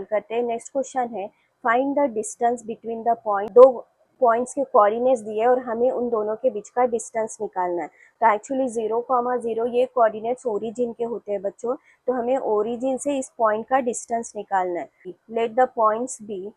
करते हैं। Next question है find the distance between the point. दो पॉइंट्स के कोऑर्डिनेट्स दिए और हमें उन दोनों के बीच का डिस्टेंस निकालना है। तो एक्चुअली 0,0 ये कोऑर्डिनेट्स ओरिजिन के होते हैं बच्चों, तो हमें ओरिजिन से इस पॉइंट का डिस्टेंस निकालना है। Late the points be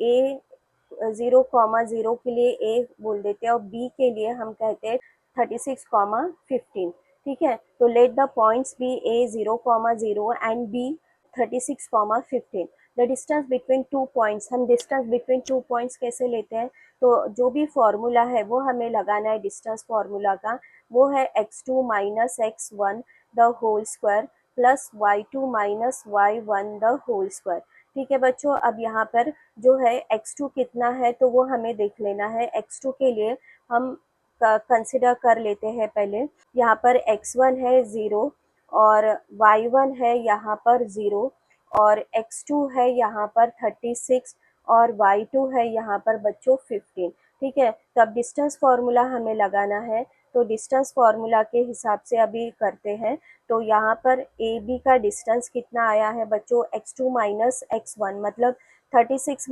A 0,0 के लिए ए बोल देते हैं और बी के लिए हम कहते हैं 36,15। ठीक है, तो let the points be A 0,0 and B 36,15। The distance between two points, हम डिस्टेंस बिटवीन टू पॉइंट्स कैसे लेते हैं, तो जो भी फॉर्मूला है वो हमें लगाना है डिस्टेंस फॉर्मूला का। वो है x2 minus x1 the whole square plus y2 minus y1 the whole square. ठीक है बच्चों, अब यहाँ पर जो है x2 कितना है तो वो हमें देख लेना है। x2 के लिए हम कंसिडर कर लेते हैं पहले। यहाँ पर x1 है 0 और y1 है यहाँ पर 0 और x2 है यहाँ पर 36 और y2 है यहाँ पर बच्चों 15। ठीक है, तब डिस्टेंस फॉर्मूला हमें लगाना है। तो डिस्टेंस फॉर्मूला के हिसाब से अभी करते हैं। तो यहाँ पर ए बी का डिस्टेंस कितना आया है बच्चों, x2 माइनस x1 मतलब 36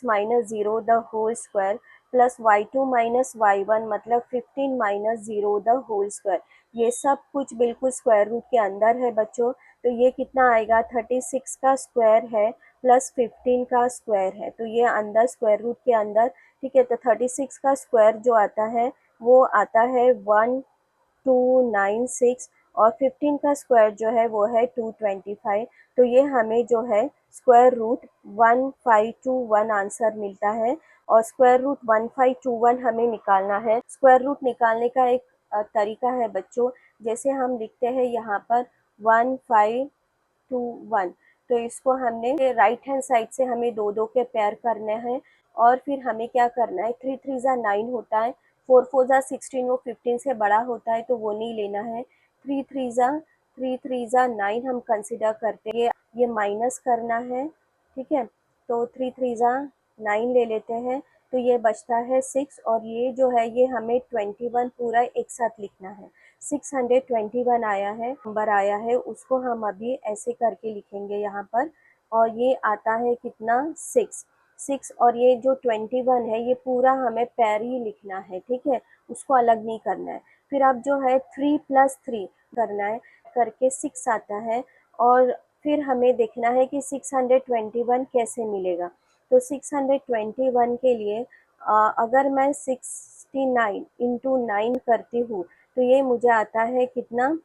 minus zero the whole square plus y2 minus y1 मतलब 15 माइनस 0 द होल स्क्वायर। ये सब कुछ बिल्कुल स्क्वायर रूट के अंदर है बच्चों। तो ये कितना आएगा, 36 का स्क्वायर है प्लस 15 का स्क्वायर है, तो ये अंदर स्क्वायर रूट के अंदर। ठीक है, तो 36 का स्क्वायर जो आता है वो आता है 1296 और 15 का स्क्वायर जो है वो है 225। तो ये हमें जो है स्क्वायर रूट 1521 आंसर मिलता है और स्क्वायर रूट 1521 हमें निकालना है। स्क्वायर रूट निकालने का एक तरीका है बच्चों, जैसे हम लिखते हैं यहाँ पर 1521, तो इसको हमने राइट हैंड साइड से हमें दो दो के पेयर करने हैं और फिर हमें क्या करना है, 3 3 जा 9 होता है, 4 4 जा 16, वो 15 से बड़ा होता है तो वो नहीं लेना है। 3 3 जा 9 हम कंसिडर करते हैं, ये माइनस करना है। ठीक है, तो 3 3 जा 9 ले लेते हैं, तो ये बचता है 6 और ये जो है ये हमें 21 पूरा एक साथ लिखना है। 621 आया है, नंबर आया है, उसको हम अभी ऐसे करके लिखेंगे यहाँ पर। और ये आता है कितना, 6 और ये जो 21 है ये पूरा हमें पैर ही लिखना है। ठीक है, उसको अलग नहीं करना है। फिर अब जो है 3 + 3 करना है, करके 6 आता है और फिर हमें देखना है कि 621 कैसे मिलेगा। तो 621 के लिए अगर मैं 69 इंटू 9 करती हूँ तो ये मुझे आता है कितना,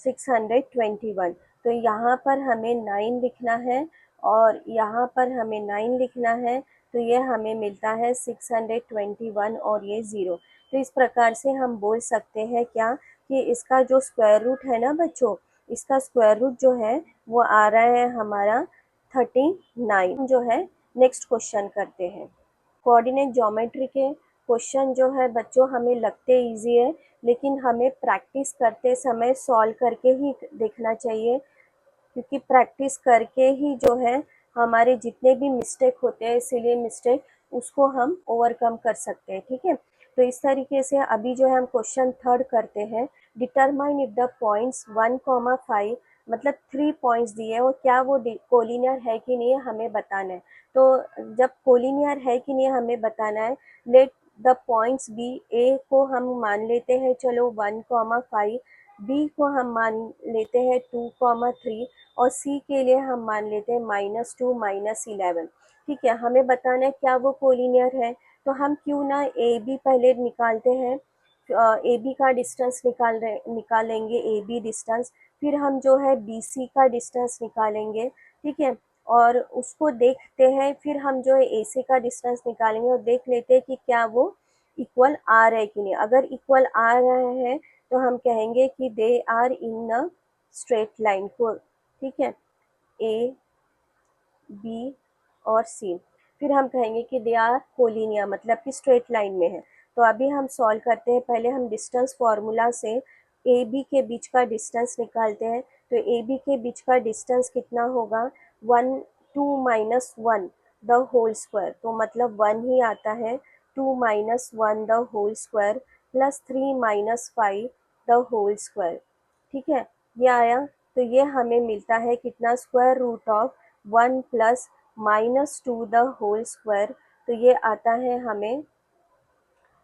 621। तो यहाँ पर हमें 9 लिखना है और यहाँ पर हमें 9 लिखना है, तो ये हमें मिलता है 621 और ये 0। तो इस प्रकार से हम बोल सकते हैं क्या, कि इसका जो स्क्वायर रूट है ना बच्चों, इसका स्क्वायर रूट जो है वो आ रहा है हमारा 39 जो है। नेक्स्ट क्वेश्चन करते हैं। कोऑर्डिनेट ज्योमेट्री के क्वेश्चन जो है बच्चों हमें लगते इजी है, लेकिन हमें प्रैक्टिस करते समय सॉल्व करके ही देखना चाहिए, क्योंकि प्रैक्टिस करके ही जो है हमारे जितने भी मिस्टेक होते हैं, इसीलिए मिस्टेक उसको हम ओवरकम कर सकते हैं। ठीक है, तो इस तरीके से अभी जो है हम क्वेश्चन थर्ड करते हैं। डिटरमाइन इफ द पॉइंट्स 1,5 मतलब 3 पॉइंट्स दिए और क्या वो कोलिनियर है कि नहीं हमें बताना है। तो जब कोलिनियर है कि नहीं हमें बताना है, लेट द पॉइंट्स बी, ए को हम मान लेते हैं चलो 1,5, बी को हम मान लेते हैं 2,3 और सी के लिए हम मान लेते हैं -2 -11। ठीक है, हमें बताना है क्या वो कोलिनियर है। तो हम क्यों ना ए बी पहले निकालते हैं, ए बी का डिस्टेंस निकालेंगे ए बी डिस्टेंस, फिर हम जो है बी सी का डिस्टेंस निकालेंगे। ठीक है, और उसको देखते हैं, फिर हम जो है ए सी का डिस्टेंस निकालेंगे और देख लेते हैं कि क्या वो इक्वल आ रहा है कि नहीं। अगर इक्वल आ रहा है तो हम कहेंगे कि they are in a straight line को। ठीक है, ए बी और सी, फिर हम कहेंगे कि दे आर कोलिनियर मतलब कि स्ट्रेट लाइन में है। तो अभी हम सॉल्व करते हैं। पहले हम डिस्टेंस फॉर्मूला से ए बी के बीच का डिस्टेंस निकालते हैं। तो ए बी के बीच का डिस्टेंस कितना होगा, 2 माइनस 1 द होल स्क्वायर, तो मतलब 1 ही आता है। 2 minus 1 the whole square plus 3 minus 5 the whole square. ठीक है, ये आया। तो ये हमें मिलता है कितना, square root of 1 plus minus 2 the whole square. तो ये आता है हमें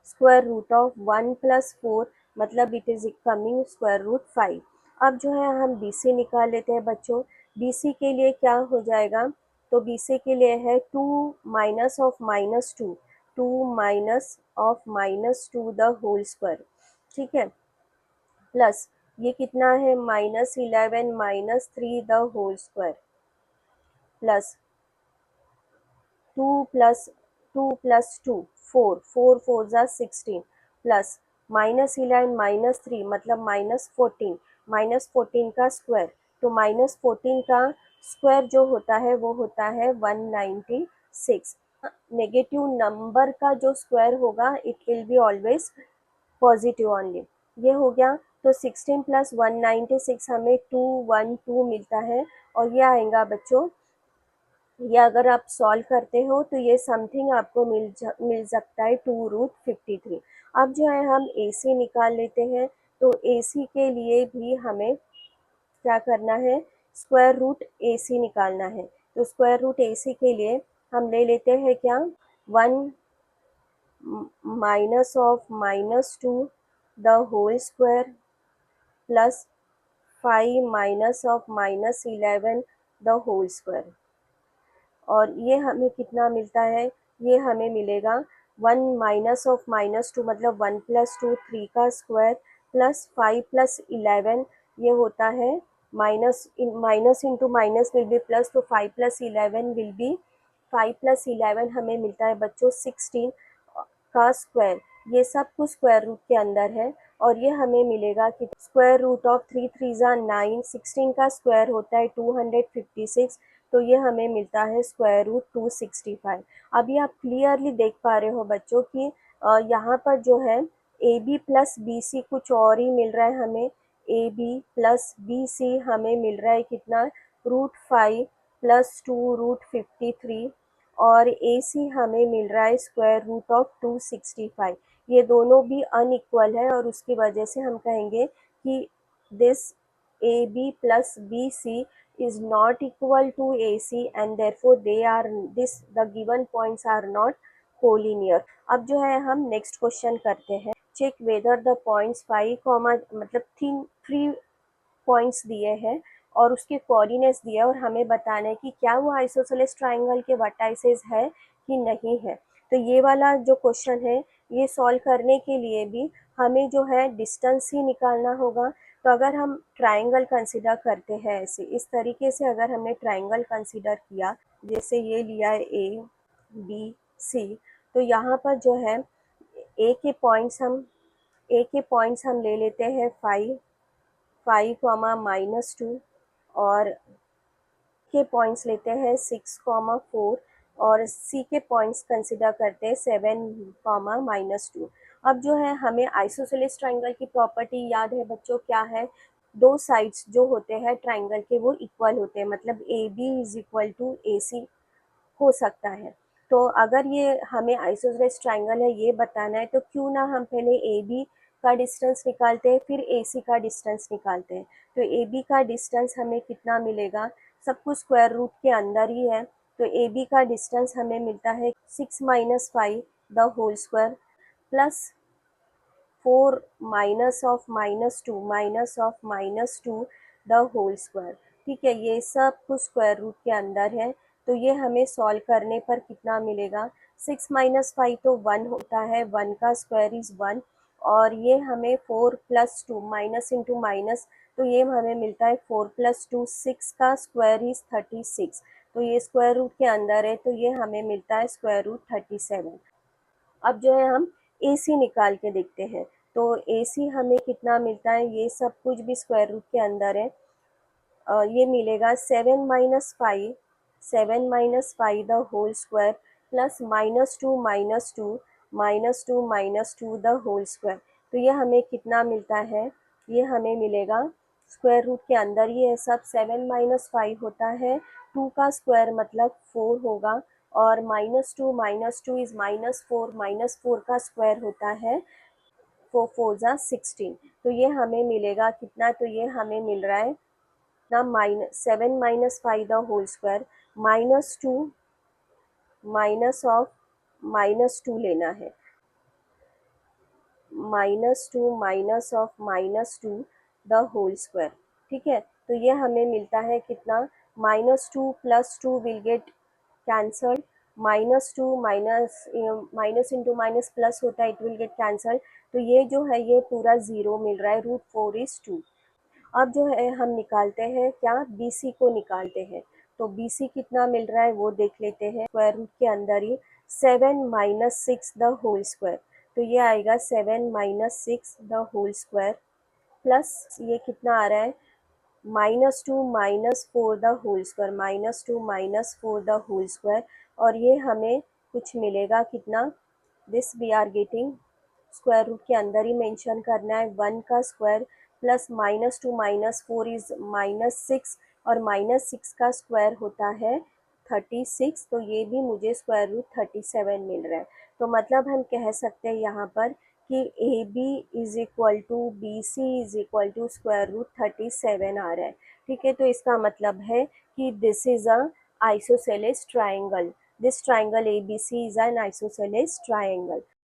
स्क्वायर रूट ऑफ 1 प्लस 4, मतलब it is coming square root 5। अब जो है हम BC निकाल लेते हैं बच्चों। BC के लिए क्या हो जाएगा, तो BC के लिए है 2 minus of minus 2, 2 minus of minus 2 the whole square, ठीक है, प्लस ये कितना है, -11 minus 3 the whole square, plus 2 plus 2 plus 2 4, 4 4 जा 16, प्लस -11 माइनस 3 मतलब -14, -14 का स्क्वायर, तो -14 का स्क्वायर जो होता है वो होता है 196। नेगेटिव नंबर का जो स्क्वायर होगा it will be always positive only. ये हो गया, तो 16 प्लस 196 हमें 212 मिलता है, और ये आएगा बच्चों, ये अगर आप सॉल्व करते हो तो ये समथिंग आपको मिल सकता है 2√53। अब जो है हम AC निकाल लेते हैं, तो AC के लिए भी हमें क्या करना है, स्क्वायर रूट AC निकालना है। तो स्क्वायर रूट AC के लिए हम ले लेते हैं क्या, 1 minus of -2 the whole square plus 5 minus of -11 the whole square, और ये हमें कितना मिलता है, ये हमें मिलेगा 1 माइनस ऑफ -2 मतलब 1 प्लस 2 3 का स्क्वायर प्लस 5 प्लस 11, ये होता है minus into minus will be plus, तो 5 प्लस 11 विल बी, 5 प्लस 11 हमें मिलता है बच्चों 16 का स्क्वायर। ये सब कुछ स्क्वायर रूट के अंदर है, और ये हमें मिलेगा कि स्क्वायर रूट ऑफ 3 3 जा 9, 16 का स्क्वायर होता है 256, तो ये हमें मिलता है स्क्वायर रूट 265। अभी आप क्लियरली देख पा रहे हो बच्चों कि यहाँ पर जो है AB प्लस BC कुछ और ही मिल रहा है हमें, AB प्लस BC हमें मिल रहा है कितना, √5 प्लस 2√53, और AC हमें मिल रहा है स्क्वायर रूट ऑफ 265। ये दोनों भी अनइक्वल है, और उसकी वजह से हम कहेंगे कि this AB plus BC is not equal to AC, and therefore the given points are not collinear। अब जो है हम नेक्स्ट क्वेश्चन करते हैं, चेक वेदर द पॉइंट्स 5, मतलब 3 पॉइंट्स दिए हैं और उसके कोऑर्डिनेट्स दिए हैं, और हमें बताना है कि क्या वो आइसोसेलेस ट्राइंगल के वर्टाइसेस है कि नहीं है। तो ये वाला जो क्वेश्चन है, ये सॉल्व करने के लिए भी हमें जो है डिस्टेंस ही निकालना होगा। तो अगर हम ट्राइंगल कंसिडर करते हैं ऐसे, इस तरीके से अगर हमने ट्राइंगल कंसिडर किया, जैसे ये लिया है ABC, तो यहाँ पर जो है ए के पॉइंट्स हम ले लेते हैं 5, 5, -2, और के पॉइंट्स लेते हैं 6, 4, और सी के पॉइंट्स कंसिडर करते हैं 7, -2। अब जो है हमें आइसोसेलेस ट्राइंगल की प्रॉपर्टी याद है बच्चों, क्या है, दो साइड्स जो होते हैं ट्राइंगल के वो इक्वल होते हैं, मतलब AB is equal to AC हो सकता है। तो अगर ये हमें आइसोसेलेस ट्राइंगल है ये बताना है, तो क्यों ना हम पहले AB का डिस्टेंस निकालते हैं, फिर AC का डिस्टेंस निकालते हैं। तो AB का डिस्टेंस हमें कितना मिलेगा, सब कुछ स्क्वायर रूट के अंदर ही है, तो AB का डिस्टेंस हमें मिलता है 6 - 5 the whole square plus 4 -2 the whole square, ठीक है, ये सब कुछ स्क्वायर रूट के अंदर है। तो ये हमें सॉल्व करने पर कितना मिलेगा, 6 - 5 तो 1 होता है, 1 का स्क्वायर इज 1, और ये हमें 4 + 2 माइनस इंटू माइनस, तो ये हमें मिलता है 4 + 2 6 का स्क्वायर इज 36, तो ये स्क्वायर रूट के अंदर है, तो ये हमें मिलता है स्क्वायर रूट 37। अब जो है हम AC निकाल के देखते हैं, तो AC हमें कितना मिलता है, ये सब कुछ भी स्क्वायर रूट के अंदर है, ये मिलेगा 7 - 5 the whole square plus -2 the whole square, तो ये हमें कितना मिलता है, ये हमें मिलेगा स्क्वायर रूट के अंदर ही है सब, 7 - 5 होता है 2 का स्क्वायर मतलब 4 होगा, और -2 इज -4 का स्क्वायर होता है 4 4 जा 16, तो ये हमें मिलेगा कितना, तो ये हमें मिल रहा है कितना, -7 - 5 the whole square, -2 minus of -2 लेना है, -2 minus of -2 the whole square. ठीक है, तो ये हमें मिलता है कितना, -2 + 2 will get cancelled, -2 minus into minus plus होता है, इट विल गेट कैंसल्ड। तो ये जो है ये पूरा ज़ीरो मिल रहा है, √4 is 2। अब जो है हम निकालते हैं क्या, BC को निकालते हैं। तो BC कितना मिल रहा है वो देख लेते हैं, स्क्वायर रूट के अंदर ही 7 - 6 द होल स्क्वायर। तो ये आएगा 7 - 6 द होल स्क्वायर, प्लस ये कितना आ रहा है, -2 - 4 the whole square, -2 - 4 the whole square. और ये हमें कुछ मिलेगा कितना, this we are getting, square root के अंदर ही मेंशन करना है, 1 का स्क्वायर प्लस -2 - 4 इज -6, और -6 का स्क्वायर होता है 36। तो ये भी मुझे स्क्वायर रूट 37 मिल रहा है। तो मतलब हम कह सकते हैं यहाँ पर कि AB is equal to BC is equal to square root 37 आ रहा है। ठीक है, तो इसका मतलब है कि this is a isosceles triangle, this triangle ABC is an isosceles triangle.